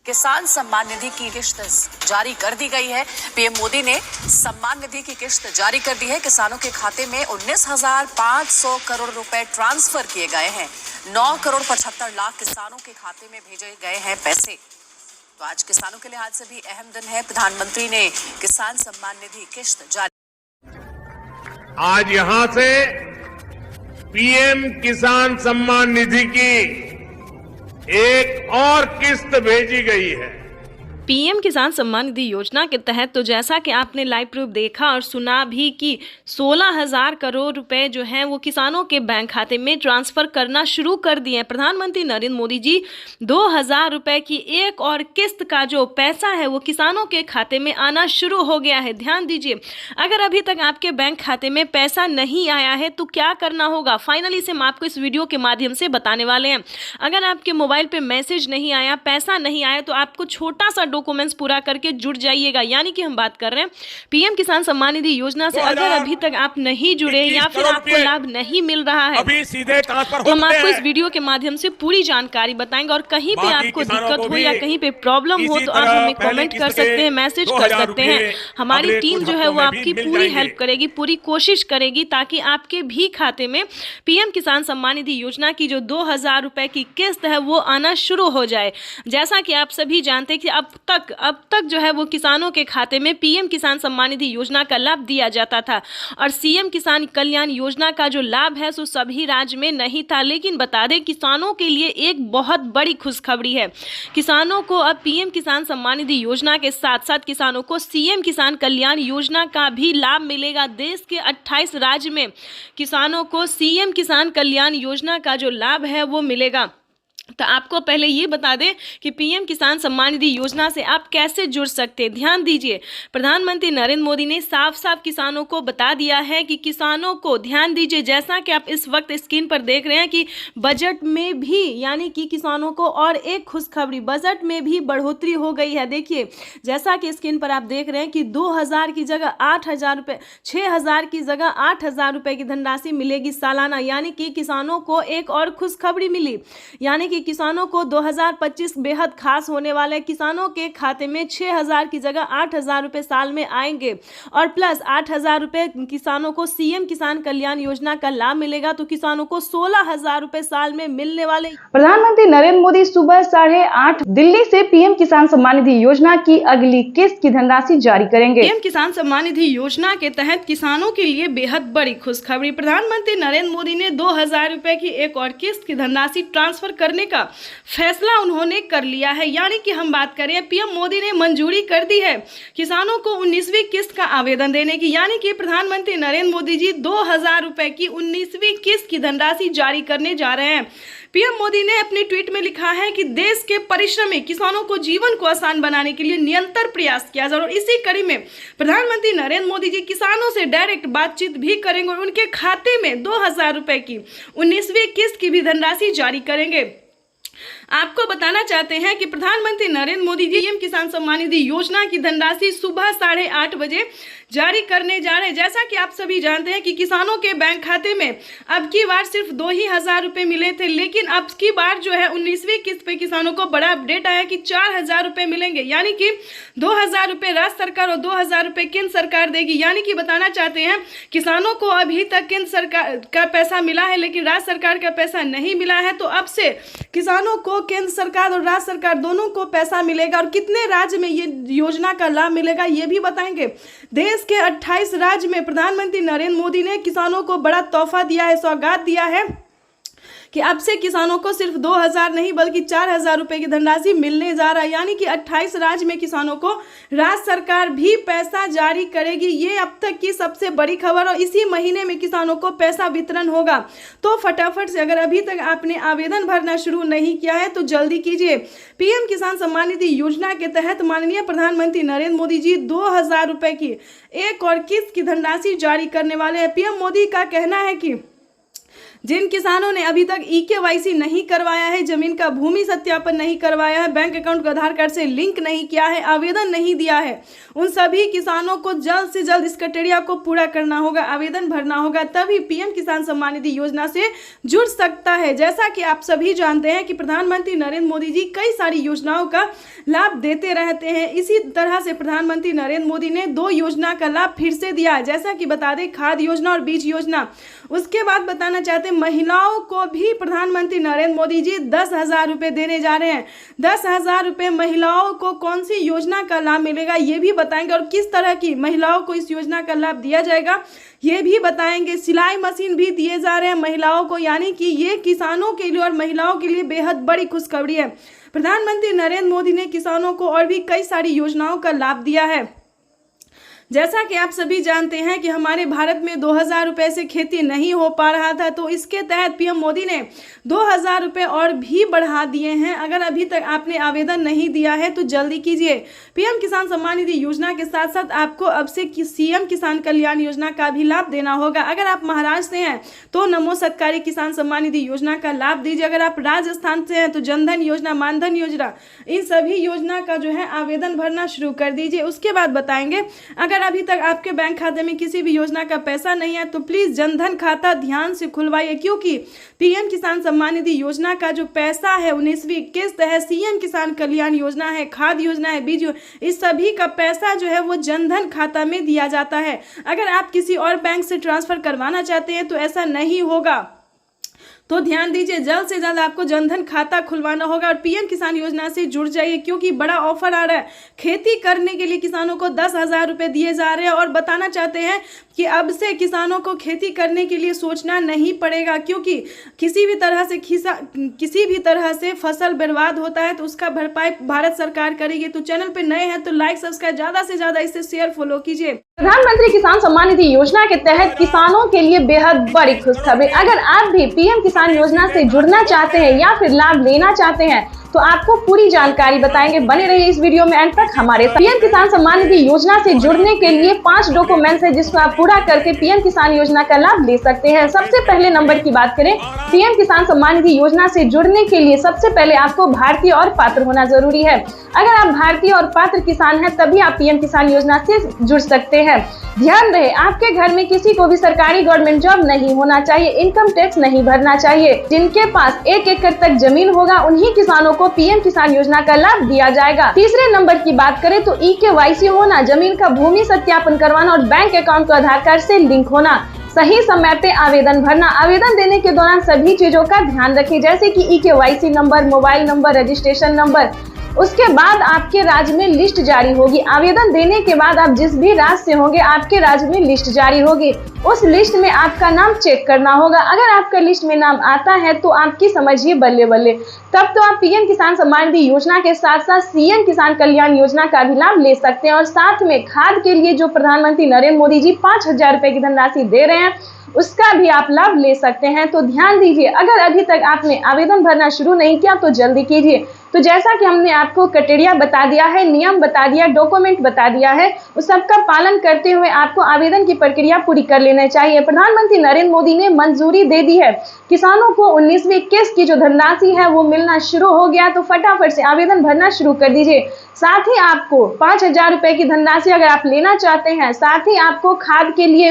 किसान सम्मान निधि की किश्त जारी कर दी गई है। पीएम मोदी ने सम्मान निधि की किश्त जारी कर दी है। किसानों के खाते में 19,500 करोड़ रुपए ट्रांसफर किए गए हैं। 9 करोड़ 75 लाख किसानों के खाते में भेजे गए हैं पैसे। तो आज किसानों के लिहाज से भी अहम दिन है। प्रधानमंत्री ने किसान सम्मान निधि किश्त जारी। आज यहां से पीएम किसान सम्मान निधि की एक और किस्त भेजी गई है। पीएम किसान सम्मान निधि योजना के तहत तो जैसा कि आपने लाइव प्रूफ देखा और सुना भी कि 16,000 करोड़ रुपए जो हैं वो किसानों के बैंक खाते में ट्रांसफर करना शुरू कर दिए हैं। प्रधानमंत्री नरेंद्र मोदी जी 2,000 रुपए की एक और किस्त का जो पैसा है वो किसानों के खाते में आना शुरू हो गया है। ध्यान दीजिए, अगर अभी तक आपके बैंक खाते में पैसा नहीं आया है तो क्या करना होगा, फाइनली से हम आपको इस वीडियो के माध्यम से बताने वाले हैं। अगर आपके मोबाइल पे मैसेज नहीं आया, पैसा नहीं आया, तो आपको छोटा सा डॉक्यूमेंट्स पूरा करके जुड़ जाइएगा। यानी कि हम बात कर रहे हैं पीएम किसान सम्मान निधि योजना से अगर अभी तक आप नहीं जुड़े या फिर आपको लाभ नहीं मिल रहा है अभी सीधे ट्रांसफर तो हम आपको इस वीडियो के माध्यम से पूरी जानकारी बताएंगे। और कहीं पे आपको दिक्कत हो या कहीं पे प्रॉब्लम हो तो आप हमें कमेंट कर सकते हैं, मैसेज कर सकते हैं। हमारी टीम जो है वो आपकी पूरी हेल्प करेगी, पूरी कोशिश करेगी ताकि आपके भी खाते में पीएम किसान सम्मान निधि योजना की जो 2,000 रुपए की किस्त है वो आना शुरू हो जाए। जैसा कि आप सभी जानते हैं कि अब तक जो है वो किसानों के खाते में पीएम किसान सम्मान निधि योजना का लाभ दिया जाता था और सीएम किसान कल्याण योजना का जो लाभ है सो सभी राज्य में नहीं था। लेकिन बता दें किसानों के लिए एक बहुत बड़ी खुशखबरी है। किसानों को अब पीएम किसान सम्मान निधि योजना के साथ साथ किसानों को सीएम किसान कल्याण योजना का भी लाभ मिलेगा। देश के 28 राज्य में किसानों को सीएम किसान कल्याण योजना का जो लाभ है वो मिलेगा। तो आपको पहले ये बता दें कि पीएम किसान सम्मान निधि योजना से आप कैसे जुड़ सकते हैं। ध्यान दीजिए, प्रधानमंत्री नरेंद्र मोदी ने साफ साफ किसानों को बता दिया है कि किसानों को ध्यान दीजिए, जैसा कि आप इस वक्त स्क्रीन पर देख रहे हैं कि बजट में भी यानी कि किसानों को और एक खुशखबरी, बजट में भी बढ़ोतरी हो गई है। देखिए, जैसा कि स्क्रीन पर आप देख रहे हैं कि 2,000 की जगह 8,000 रुपये, 6,000 की जगह 8,000 रुपये की धनराशि मिलेगी सालाना। यानी कि किसानों को एक और खुशखबरी मिली, यानी कि किसानों को 2025 बेहद खास होने वाले। किसानों के खाते में 6,000 की जगह 8,000 रुपए साल में आएंगे और प्लस 8,000 रुपए किसानों को सीएम किसान कल्याण योजना का लाभ मिलेगा। तो किसानों को 16,000 रुपए साल में मिलने वाले। प्रधानमंत्री नरेंद्र मोदी सुबह 8:30 दिल्ली से पीएम किसान सम्मान निधि योजना की अगली किस्त की धनराशि जारी करेंगे। पीएम किसान सम्मान निधि योजना के तहत किसानों के लिए बेहद बड़ी खुशखबरी। प्रधानमंत्री नरेंद्र मोदी ने 2,000 रुपए की एक और किस्त की धनराशि ट्रांसफर करने का फैसला उन्होंने कर लिया है। यानी कि हम बात करें, पीएम मोदी ने मंजूरी कर दी है किसानों को 19वीं किस्त का आवेदन देने की। यानी कि प्रधानमंत्री नरेंद्र मोदी जी 2,000 रुपए की 19वीं किस्त की धनराशि जारी करने जा रहे हैं। पीएम मोदी ने अपने ट्वीट में लिखा है कि देश के परिश्रमी किसानों को जीवन को आसान बनाने के लिए निरंतर प्रयास किया जा रहा है। और इसी कड़ी में प्रधानमंत्री नरेंद्र मोदी जी किसानों से डायरेक्ट बातचीत भी करेंगे और उनके खाते में 2,000 रुपए की 19वीं किस्त की भी धनराशि जारी करेंगे। आपको बताना चाहते हैं कि प्रधानमंत्री नरेंद्र मोदी जी पीएम किसान सम्मान निधि योजना की धनराशि सुबह 8:30 बजे जारी करने जा रहे हैं। जैसा कि आप सभी जानते हैं कि किसानों के बैंक खाते में अब की बार सिर्फ 2,000 रुपए मिले थे, लेकिन अब की बार जो है 19वीं किस्त पे किसानों को बड़ा अपडेट आया कि 4,000 रुपए मिलेंगे। यानी कि 2,000 रुपए राज्य सरकार और 2,000 रुपए केंद्र सरकार देगी। यानी कि बताना चाहते हैं किसानों को अभी तक केंद्र सरकार का पैसा मिला है लेकिन राज्य सरकार का पैसा नहीं मिला है। तो अब से किसानों को केंद्र सरकार और राज्य सरकार दोनों को पैसा मिलेगा। और कितने राज्य में ये योजना का लाभ मिलेगा ये भी बताएंगे। देश के 28 राज्य में प्रधानमंत्री नरेंद्र मोदी ने किसानों को बड़ा तोहफा दिया है, सौगात दिया है कि अब से किसानों को सिर्फ 2,000 नहीं बल्कि 4,000 रुपए की धनराशि मिलने जा रहा है। यानी कि 28 राज्य में किसानों को राज्य सरकार भी पैसा जारी करेगी। ये अब तक की सबसे बड़ी खबर और इसी महीने में किसानों को पैसा वितरण होगा। तो फटाफट से अगर अभी तक आपने आवेदन भरना शुरू नहीं किया है तो जल्दी कीजिए। पीएम किसान सम्मान निधि योजना के तहत माननीय प्रधानमंत्री नरेंद्र मोदी जी 2,000 रुपए की एक और किस्त की धनराशि जारी करने वाले हैं। पीएम मोदी का कहना है कि जिन किसानों ने अभी तक EKYC नहीं करवाया है, जमीन का भूमि सत्यापन नहीं करवाया है, बैंक अकाउंट को आधार कार्ड से लिंक नहीं किया है, आवेदन नहीं दिया है, उन सभी किसानों को जल्द से जल्द इस क्राइटेरिया को पूरा करना होगा, आवेदन भरना होगा, तभी PM किसान सम्मान निधि योजना से जुड़ सकता है। जैसा कि आप सभी जानते हैं कि प्रधानमंत्री नरेंद्र मोदी जी कई सारी योजनाओं का लाभ देते रहते हैं। इसी तरह से प्रधानमंत्री नरेंद्र मोदी ने 2 योजना का लाभ फिर से दिया है, जैसा कि बता दें खाद योजना और बीज योजना। उसके बाद बताना चाहते हैं महिलाओं को भी प्रधानमंत्री नरेंद्र मोदी जी 10,000 रुपये देने जा रहे हैं। 10,000 रुपये महिलाओं को कौन सी योजना का लाभ मिलेगा ये भी बताएंगे, और किस तरह की महिलाओं को इस योजना का लाभ दिया जाएगा ये भी बताएंगे। सिलाई मशीन भी दिए जा रहे हैं महिलाओं को, यानी कि ये किसानों के लिए और महिलाओं के लिए बेहद बड़ी खुशखबरी है। प्रधानमंत्री नरेंद्र मोदी ने किसानों को और भी कई सारी योजनाओं का लाभ दिया है। जैसा कि आप सभी जानते हैं कि हमारे भारत में 2,000 रुपये से खेती नहीं हो पा रहा था, तो इसके तहत PM मोदी ने 2,000 रुपये और भी बढ़ा दिए हैं। अगर अभी तक आपने आवेदन नहीं दिया है तो जल्दी कीजिए। PM किसान सम्मान निधि योजना के साथ साथ आपको अब से CM किसान कल्याण योजना का भी लाभ देना होगा। अगर आप महाराष्ट्र से हैं तो नमो सत्कारी किसान सम्मान निधि योजना का लाभ दीजिए। अगर आप राजस्थान से हैं तो जनधन योजना, मानधन योजना, इन सभी योजना का जो है आवेदन भरना शुरू कर दीजिए। उसके बाद बताएंगे अगर अभी तक आपके बैंक खाते में किसी भी योजना का पैसा नहीं है तो प्लीज जनधन खाता ध्यान से खुलवाइए, क्योंकि PM किसान सम्मान निधि योजना का जो पैसा है 19वीं किस्त है, CM किसान कल्याण योजना है, खाद योजना है, बीज, इस सभी का पैसा जो है वो जनधन खाता में दिया जाता है। अगर आप किसी और बैंक से ट्रांसफर करवाना चाहते हैं तो ऐसा नहीं होगा, तो ध्यान दीजिए, जल्द से जल्द आपको जनधन खाता खुलवाना होगा और PM किसान योजना से जुड़ जाइए, क्योंकि बड़ा ऑफर आ रहा है। खेती करने के लिए किसानों को 10,000 रुपये दिए जा रहे हैं और बताना चाहते हैं कि अब से किसानों को खेती करने के लिए सोचना नहीं पड़ेगा, क्योंकि किसी भी तरह से फसल बर्बाद होता है तो उसका भरपाई भारत सरकार करेगी। तो चैनल पे नए हैं तो लाइक सब्सक्राइब ज़्यादा से ज़्यादा इसे शेयर फॉलो कीजिए। प्रधानमंत्री किसान सम्मान निधि योजना के तहत किसानों के लिए बेहद बड़ी खुशखबरी। अगर आप भी PM किसान योजना से जुड़ना चाहते हैं या फिर लाभ लेना चाहते हैं तो आपको पूरी जानकारी बताएंगे। बने रहिए इस वीडियो में अंत तक हमारे साथ। PM किसान सम्मान निधि योजना से जुड़ने के लिए 5 डॉक्यूमेंट्स है जिसको आप पूरा करके PM किसान योजना का लाभ ले सकते हैं। सबसे पहले नंबर की बात करें, PM किसान सम्मान निधि योजना से जुड़ने के लिए सबसे पहले आपको भारतीय और पात्र होना जरूरी है। अगर आप भारतीय और पात्र किसान हैं तभी आप PM किसान योजना से जुड़ सकते हैं। ध्यान रहे, आपके घर में किसी को भी सरकारी गवर्नमेंट जॉब नहीं होना चाहिए, इनकम टैक्स नहीं भरना चाहिए। जिनके पास 1 एकड़ तक जमीन होगा उन्हीं किसानों को PM किसान योजना का लाभ दिया जाएगा। तीसरे नंबर की बात करें तो EKYC होना, जमीन का भूमि सत्यापन करवाना और बैंक अकाउंट को आधार कार्ड से लिंक होना, सही समय पे आवेदन भरना। आवेदन देने के दौरान सभी चीजों का ध्यान रखें, जैसे कि EKYC number, mobile number, registration number. उसके बाद आपके राज्य में लिस्ट जारी होगी। आवेदन देने के बाद आप जिस भी राज्य से होंगे आपके राज्य में लिस्ट जारी होगी। उस लिस्ट में आपका नाम चेक करना होगा। अगर आपका लिस्ट में नाम आता है तो आपकी समझिए बल्ले बल्ले, तब तो आप PM किसान सम्मान निधि योजना के साथ साथ CM किसान कल्याण योजना का भी लाभ ले सकते हैं। और साथ में खाद के लिए जो प्रधानमंत्री नरेंद्र मोदी जी 5,000 रुपए की धनराशि दे रहे हैं उसका भी आप लाभ ले सकते हैं। तो ध्यान दीजिए, अगर अभी तक आपने आवेदन भरना शुरू नहीं किया तो जल्दी कीजिए। तो जैसा कि हमने आपको क्राइटेरिया बता दिया है, नियम बता दिया, डॉक्यूमेंट बता दिया है, उस सबका पालन करते हुए आपको आवेदन की प्रक्रिया पूरी कर लेना चाहिए। प्रधानमंत्री नरेंद्र मोदी ने मंजूरी दे दी है, किसानों को 19वीं किस्त की जो धनराशि है वो मिलना शुरू हो गया, तो फटाफट से आवेदन भरना शुरू कर दीजिए। साथ ही आपको 5,000 रुपए की धनराशि अगर आप लेना चाहते हैं, साथ ही आपको खाद के लिए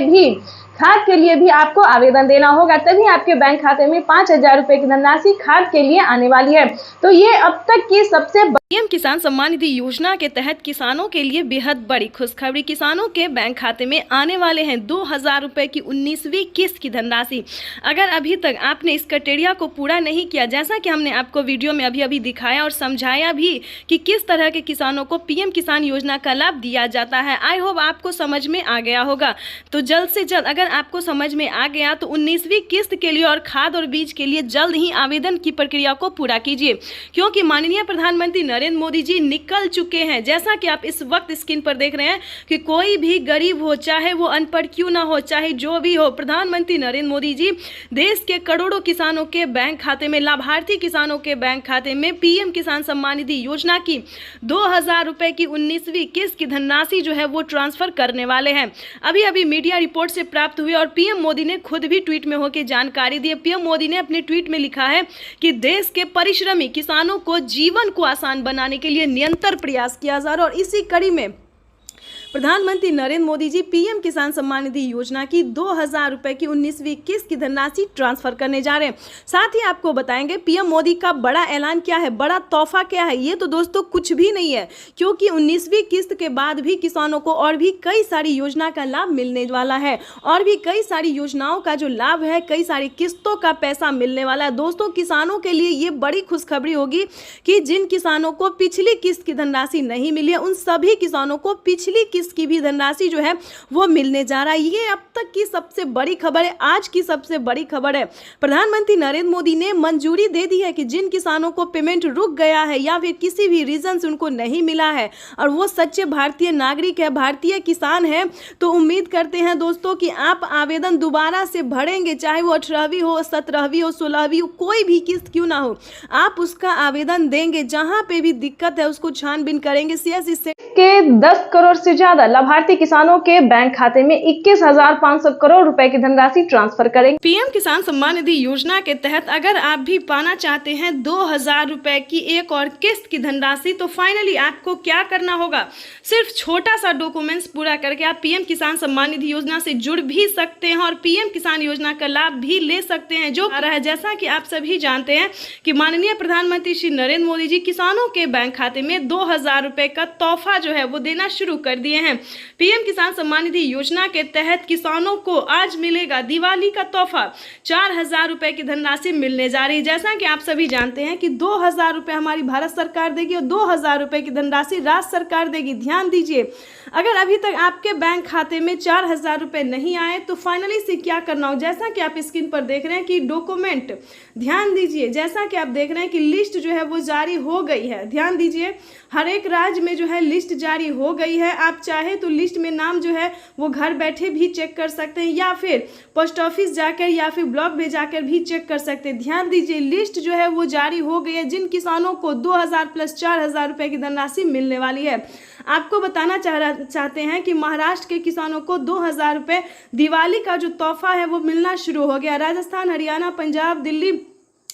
भी आपको आवेदन देना होगा, तभी आपके बैंक खाते में 5,000 रुपए की धनराशि खाद के लिए आने वाली है। तो ये अब तक की सबसे PM किसान सम्मान निधि योजना के तहत किसानों के लिए बेहद बड़ी खुशखबरी। किसानों के बैंक खाते में आने वाले हैं 2,000 रुपए की 19वीं किस्त की धनराशि। अगर अभी तक आपने इस क्राइटेरिया को पूरा नहीं किया, जैसा कि हमने आपको वीडियो में अभी दिखाया और समझाया भी कि किस तरह के किसानों को PM किसान योजना का लाभ दिया जाता है, आई होप आपको समझ में आ गया होगा। तो जल्द से जल्द अगर आपको समझ में आ गया तो 19वीं किस्त के लिए और खाद और बीज के लिए जल्द ही आवेदन की प्रक्रिया को पूरा कीजिए, क्योंकि माननीय प्रधानमंत्री नरेंद्र मोदी जी निकल चुके हैं। जैसा कि आप इस वक्त स्क्रीन पर देख रहे हैं कि कोई भी गरीब हो, चाहे वो अनपढ़ क्यों ना हो, चाहे जो भी हो, प्रधानमंत्री नरेंद्र मोदी जी देश के करोड़ों किसानों के बैंक खाते में, लाभार्थी किसानों के बैंक खाते में PM किसान सम्मान निधि योजना की 2,000 रुपए की 19वीं किस्त की धनराशि जो है वो ट्रांसफर करने वाले हैं। अभी मीडिया रिपोर्ट से प्राप्त प्राप्त हुई और पीएम मोदी ने खुद भी ट्वीट में होकर जानकारी दी। पीएम मोदी ने अपने ट्वीट में लिखा है कि देश के परिश्रमी किसानों को जीवन को आसान बनाने के लिए निरंतर प्रयास किया जा रहा है और इसी कड़ी में प्रधानमंत्री नरेंद्र मोदी जी पीएम किसान सम्मान निधि योजना की 2000 रुपए की 19वीं किस्त की धनराशि ट्रांसफर करने जा रहे हैं। साथ ही आपको बताएंगे पीएम मोदी का बड़ा ऐलान क्या है, बड़ा तोहफा क्या है। ये तो दोस्तों कुछ भी नहीं है, क्योंकि 19वीं किस्त के बाद भी किसानों को और भी कई सारी योजना का लाभ मिलने वाला है और भी कई सारी योजनाओं का जो लाभ है, कई सारी किस्तों का पैसा मिलने वाला है। दोस्तों किसानों के लिए ये बड़ी खुशखबरी होगी कि जिन किसानों को पिछली किस्त की धनराशि नहीं मिली है, उन सभी किसानों को पिछली किस्त की भी धनराशि जो है वो मिलने जा रहा है। ये अब तक की सबसे बड़ी खबर है, आज की सबसे बड़ी खबर है। प्रधानमंत्री नरेंद्र मोदी ने मंजूरी दे दी है कि जिन किसानों को पेमेंट रुक गया है या फिर किसी भी रीजन से उनको नहीं मिला है और वो सच्चे भारतीय नागरिक है, भारतीय किसान है, तो उम्मीद करते हैं दोस्तों कि आप आवेदन दोबारा से भरेंगे, चाहे वो 18वीं हो, 17वीं हो, 16वीं हो, कोई भी किस्त क्यों ना हो, आप उसका आवेदन देंगे। जहां पे भी दिक्कत है उसको छानबीन करेंगे। सीएससी से के 10 करोड़ से ज्यादा लाभार्थी किसानों के बैंक खाते में 21,500 करोड़ रुपए की धनराशि ट्रांसफर करेंगे। पीएम किसान सम्मान निधि योजना के तहत अगर आप भी पाना चाहते हैं 2000 रुपए की एक और किस्त की धनराशि, तो फाइनली आपको क्या करना होगा, सिर्फ छोटा सा डॉक्यूमेंट्स पूरा करके आप पीएम किसान सम्मान निधि योजना से जुड़ भी सकते हैं और पीएम किसान योजना का लाभ भी ले सकते हैं। जो आ रहा है, जैसा कि आप सभी जानते हैं कि माननीय प्रधानमंत्री श्री नरेंद्र मोदी जी किसानों के बैंक खाते में 2000 रुपए का तोहफा जो है वो देना शुरू कर दिए हैं। पीएम किसान सम्मान निधि योजना के तहत किसानों को आज मिलेगा दिवाली का तोहफा, 4000 रुपए की धनराशि मिलने जा रही है। जैसा कि आप सभी जानते हैं कि 2000 रुपए हमारी भारत सरकार देगी और 2000 रुपए की धनराशि राज्य सरकार देगी। ध्यान दीजिए, अगर अभी तक आपके बैंक खाते में 4000 रुपए नहीं आए तो फाइनली से क्या करना हो, जैसा कि आप स्क्रीन पर देख रहे हैं कि डॉक्यूमेंट, ध्यान दीजिए, जैसा कि आप देख रहे हैं कि लिस्ट जो है वो जारी हो गई है। ध्यान दीजिए, हर एक राज्य में जो है लिस्ट जारी हो गई है। आप चाहे तो लिस्ट में नाम जो है वो घर बैठे भी चेक कर सकते हैं या फिर पोस्ट ऑफिस जाकर या फिर ब्लॉक में जाकर भी चेक कर सकते हैं। ध्यान दीजिए, लिस्ट जो है वो जारी हो गई है जिन किसानों को 2000 प्लस 4000 रुपए की धनराशि मिलने वाली है। आपको बताना चाहते हैं कि महाराष्ट्र के किसानों को 2000 रुपए दिवाली का जो तोहफा है वो मिलना शुरू हो गया। राजस्थान, हरियाणा, पंजाब, दिल्ली,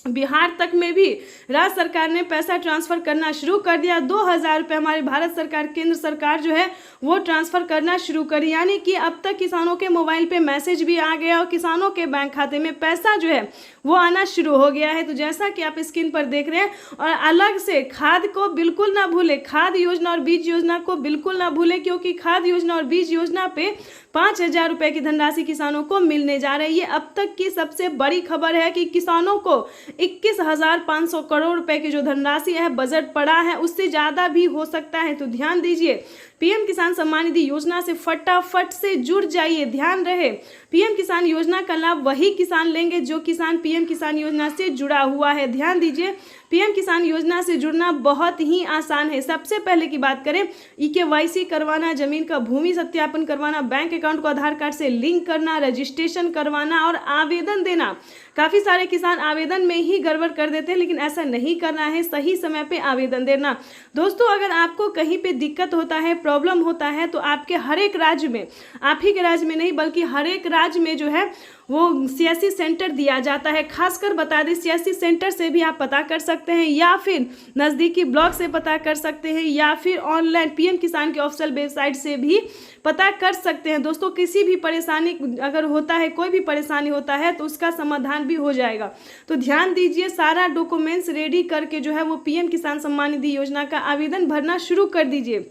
बिहार तक में भी राज्य सरकार ने पैसा ट्रांसफर करना शुरू कर दिया। 2000 रुपये हमारी भारत सरकार, केंद्र सरकार जो है वो ट्रांसफर करना शुरू करी, यानी कि अब तक किसानों के मोबाइल पे मैसेज भी आ गया और किसानों के बैंक खाते में पैसा जो है वो आना शुरू हो गया है। तो जैसा कि आप स्क्रीन पर देख रहे हैं, और अलग से खाद को बिल्कुल ना भूले, खाद योजना और बीज योजना को बिल्कुल ना भूले, क्योंकि खाद योजना और बीज योजना पे 5000 रुपए की धनराशि किसानों को मिलने जा रही है। अब तक की सबसे बड़ी खबर है कि किसानों को 21,500 करोड़ रुपए की जो धनराशि है बजट पड़ा है, उससे ज्यादा भी हो सकता है। तो ध्यान दीजिए, पीएम किसान सम्मान निधि योजना से फटाफट से जुड़ जाइए। ध्यान रहे, पीएम किसान योजना का लाभ वही किसान लेंगे जो किसान पीएम किसान योजना से जुड़ा हुआ है। ध्यान दीजिए, पीएम किसान योजना से जुड़ना बहुत ही आसान है। सबसे पहले की बात करें, EKYC करवाना, जमीन का भूमि सत्यापन करवाना, बैंक अकाउंट को आधार कार्ड से लिंक करना, रजिस्ट्रेशन करवाना और आवेदन देना। काफी सारे किसान आवेदन में ही गड़बड़ कर देते हैं, लेकिन ऐसा नहीं करना है, सही समय पे आवेदन देना। दोस्तों, अगर आपको कहीं पे दिक्कत होता है, प्रॉब्लम होता है, तो आपके हर एक राज्य में, आप ही के राज्य में नहीं बल्कि हर एक राज्य में जो है वो CSC सेंटर दिया जाता है। खासकर बता दें, CSC सेंटर से भी आप पता कर सकते हैं या फिर नज़दीकी ब्लॉक से पता कर सकते हैं या फिर ऑनलाइन पीएम किसान के ऑफिशियल वेबसाइट से भी पता कर सकते हैं। दोस्तों, किसी भी परेशानी अगर होता है, कोई भी परेशानी होता है तो उसका समाधान भी हो जाएगा। तो ध्यान दीजिए, सारा डॉक्यूमेंट्स रेडी करके जो है वो पीएम किसान सम्मान निधि योजना का आवेदन भरना शुरू कर दीजिए।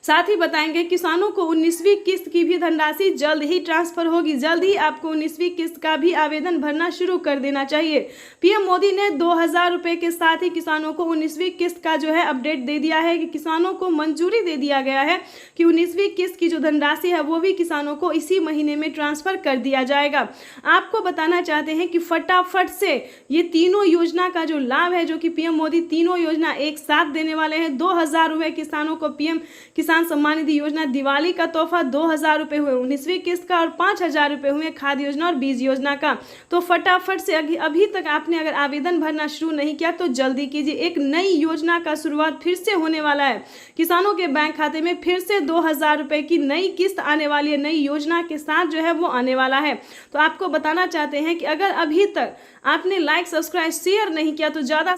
साथ ही बताएंगे किसानों को 19वीं किस्त की भी धनराशि जल्द ही ट्रांसफर होगी। जल्द ही आपको 19वीं किस्त का भी आवेदन भरना शुरू कर देना चाहिए। पीएम मोदी ने 2000 रुपए के साथ ही किसानों को 19वीं किस्त का जो है अपडेट दे दिया है कि किसानों को मंजूरी दे दिया गया है कि 19वीं किस्त की जो धनराशि है वो भी किसानों को इसी महीने में ट्रांसफर कर दिया जाएगा। आपको बताना चाहते हैं कि फटाफट से ये तीनों योजना का जो लाभ है, जो कि पीएम मोदी तीनों योजना एक साथ देने वाले हैं। 2000 रुपए किसानों को पीएम किसान किसान सम्मान निधि योजना दिवाली का तोहफा 2,000 रुपये हुए 19वीं किस्त का और 5,000 रुपये हुए खाद्य योजना और बीज योजना का। तो फटाफट से अभी तक आपने अगर आवेदन भरना शुरू नहीं किया तो जल्दी कीजिए। एक नई योजना का शुरुआत फिर से होने वाला है। किसानों के बैंक खाते में फिर से 2,000 रुपये की नई किस्त आने वाली है। नई योजना के साथ जो है वो आने वाला है। तो आपको बताना चाहते हैं कि अगर अभी तक आपने लाइक, सब्सक्राइब, शेयर नहीं किया तो ज़्यादा